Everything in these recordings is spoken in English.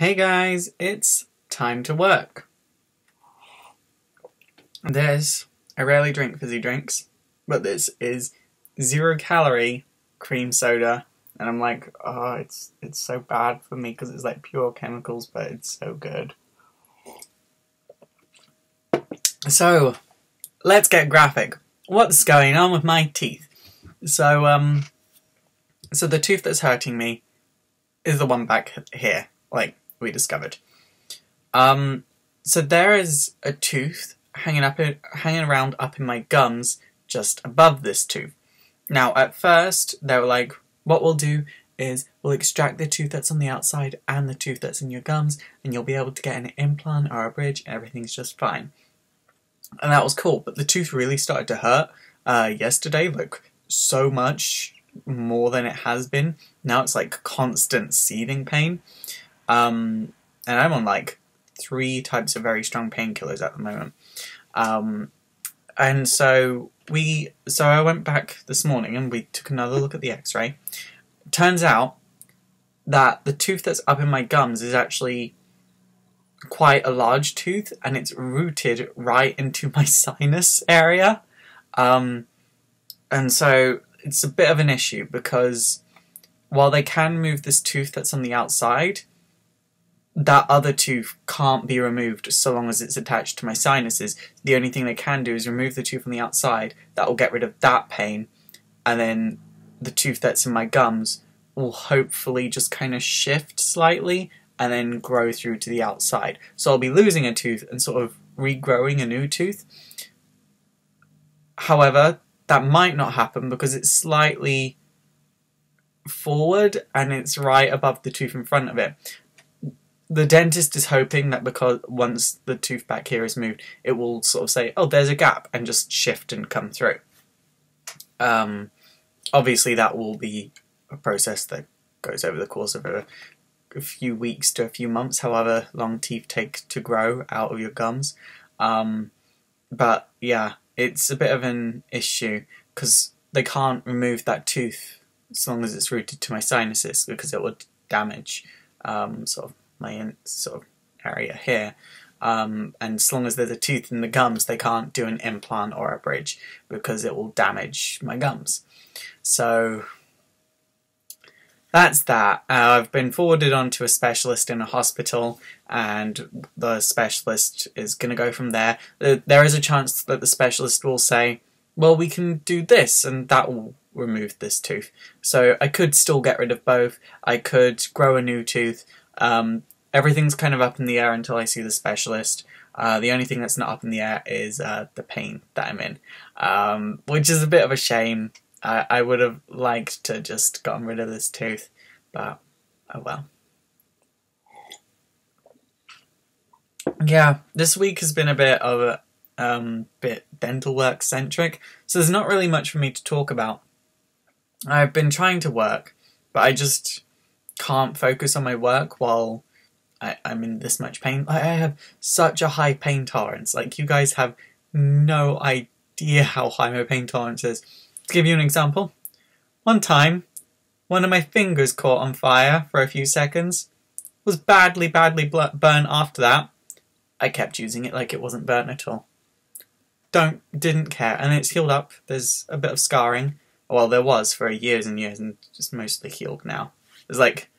Hey guys, it's time to work. I rarely drink fizzy drinks, but this is 0-calorie cream soda, and I'm like, oh, it's so bad for me because it's like pure chemicals, but it's so good. So, let's get graphic. What's going on with my teeth? So the tooth that's hurting me is the one back here, like we discovered. So there is a tooth hanging around up in my gums just above this tooth. Now, at first, they were like, what we'll do is we'll extract the tooth that's on the outside and the tooth that's in your gums, and you'll be able to get an implant or a bridge, and everything's just fine. And that was cool, but the tooth really started to hurt yesterday, like so much more than it has been. Now it's like constant seething pain. And I'm on like 3 types of very strong painkillers at the moment. And so I went back this morning and we took another look at the x-ray. Turns out that the tooth that's up in my gums is actually quite a large tooth, and it's rooted right into my sinus area. And so it's a bit of an issue because while they can move this tooth that's on the outside, that other tooth can't be removed so long as it's attached to my sinuses. The only thing they can do is remove the tooth on the outside. That will get rid of that pain, and then the tooth that's in my gums will hopefully just kind of shift slightly and then grow through to the outside. So I'll be losing a tooth and sort of regrowing a new tooth. However, that might not happen because it's slightly forward and it's right above the tooth in front of it. The dentist is hoping that because once the tooth back here is moved, it will sort of say, oh, there's a gap, and just shift and come through. Obviously that will be a process that goes over the course of a few weeks to a few months, however long teeth take to grow out of your gums. But yeah, it's a bit of an issue because they can't remove that tooth as long as it's rooted to my sinuses, because it would damage sort of my sort of area here. And as long as there's a tooth in the gums, they can't do an implant or a bridge because it will damage my gums. So that's that. I've been forwarded on to a specialist in a hospital, and the specialist is going to go from there. There is a chance that the specialist will say, well, we can do this, and that will remove this tooth. So I could still get rid of both. I could grow a new tooth. Everything's kind of up in the air until I see the specialist. The only thing that's not up in the air is the pain that I'm in, which is a bit of a shame. I would have liked to just gotten rid of this tooth, but oh well. Yeah, this week has been a bit of a bit dental work centric, so there's not really much for me to talk about. I've been trying to work, but I just can't focus on my work while I'm in this much pain. I have such a high pain tolerance. Like, you guys have no idea how high my pain tolerance is. To give you an example, one time, one of my fingers caught on fire for a few seconds. Was badly burnt after that. I kept using it like it wasn't burnt at all. Didn't care, and it's healed up. There's a bit of scarring. Well, there was for years and years, and just mostly healed now. There's like,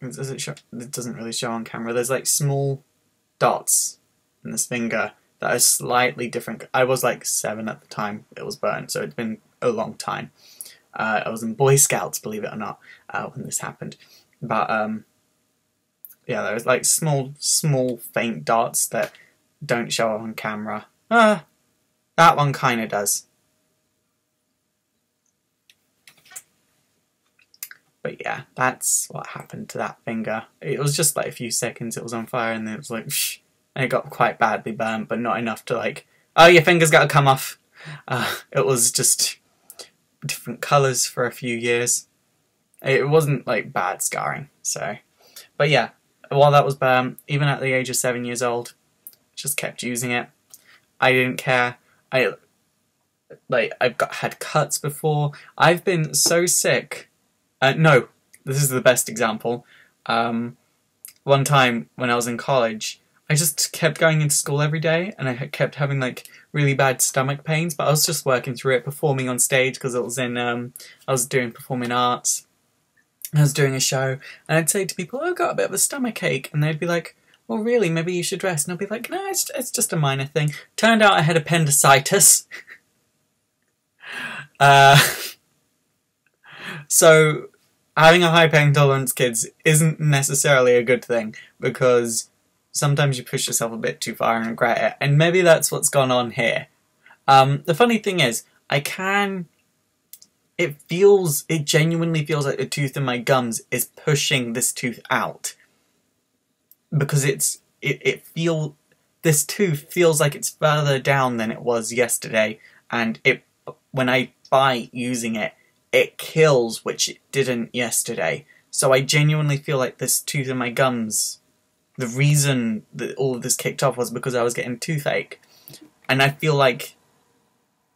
does it show? It doesn't really show on camera. There's like small dots in this finger that are slightly different. I was like 7 at the time it was burnt, so it'd been a long time. I was in Boy Scouts, believe it or not, when this happened. But yeah, there was like small faint dots that don't show up on camera. That one kind of does. But yeah, that's what happened to that finger. It was just like a few seconds it was on fire, and then it was like, shh, and it got quite badly burnt, but not enough to like, oh, your finger's got to come off. It was just different colours for a few years. It wasn't like bad scarring, so. But yeah, while that was burnt, even at the age of 7 years old, just kept using it. I didn't care. I've had cuts before. I've been so sick. No, this is the best example. one time when I was in college, I just kept going into school every day, and I kept having like really bad stomach pains. But I was just working through it, performing on stage because it was in I was doing performing arts. I was doing a show, and I'd say to people, "Oh, I've got a bit of a stomach ache," and they'd be like, "Well, really? Maybe you should rest." And I'd be like, "No, it's just a minor thing." Turned out I had appendicitis. So having a high pain tolerance, kids, isn't necessarily a good thing, because sometimes you push yourself a bit too far and regret it, and maybe that's what's gone on here. The funny thing is, it genuinely feels like the tooth in my gums is pushing this tooth out, because this tooth feels like it's further down than it was yesterday, and when I bite using it, it kills, which it didn't yesterday. So I genuinely feel like this tooth in my gums, the reason that all of this kicked off was because I was getting toothache. And I feel like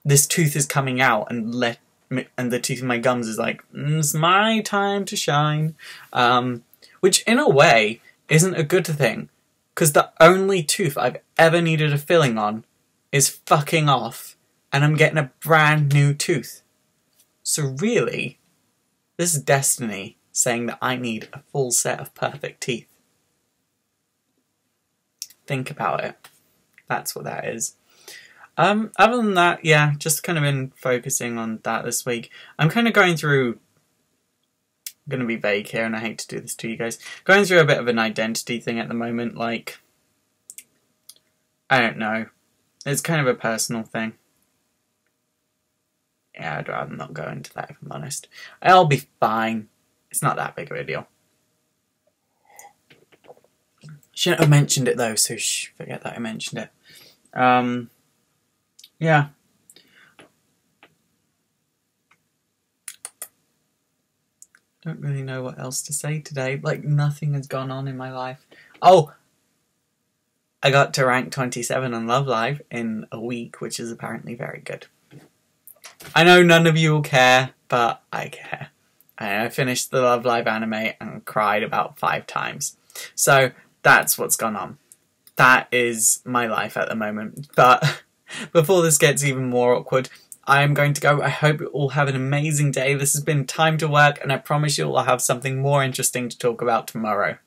this tooth is coming out, and the tooth in my gums is like, it's my time to shine. Which in a way isn't a good thing, because the only tooth I've ever needed a filling on is fucking off, and I'm getting a brand new tooth. So really, this is destiny saying that I need a full set of perfect teeth. Think about it. That's what that is. Other than that, yeah, just kind of been focusing on that this week. I'm kind of going through... I'm going to be vague here, and I hate to do this to you guys. Going through a bit of an identity thing at the moment, like... I don't know. It's kind of a personal thing. Yeah, I'd rather not go into that, if I'm honest. I'll be fine. It's not that big of a deal. Shouldn't have mentioned it though, so forget that I mentioned it. Yeah. Don't really know what else to say today. Like, nothing has gone on in my life. Oh! I got to rank 27 on Love Live in a week, which is apparently very good. I know none of you will care, but I care. And I finished the Love Live anime and cried about 5 times. So, that's what's gone on. That is my life at the moment. But before this gets even more awkward, I am going to go. I hope you all have an amazing day. This has been Time to Work, and I promise you I'll have something more interesting to talk about tomorrow.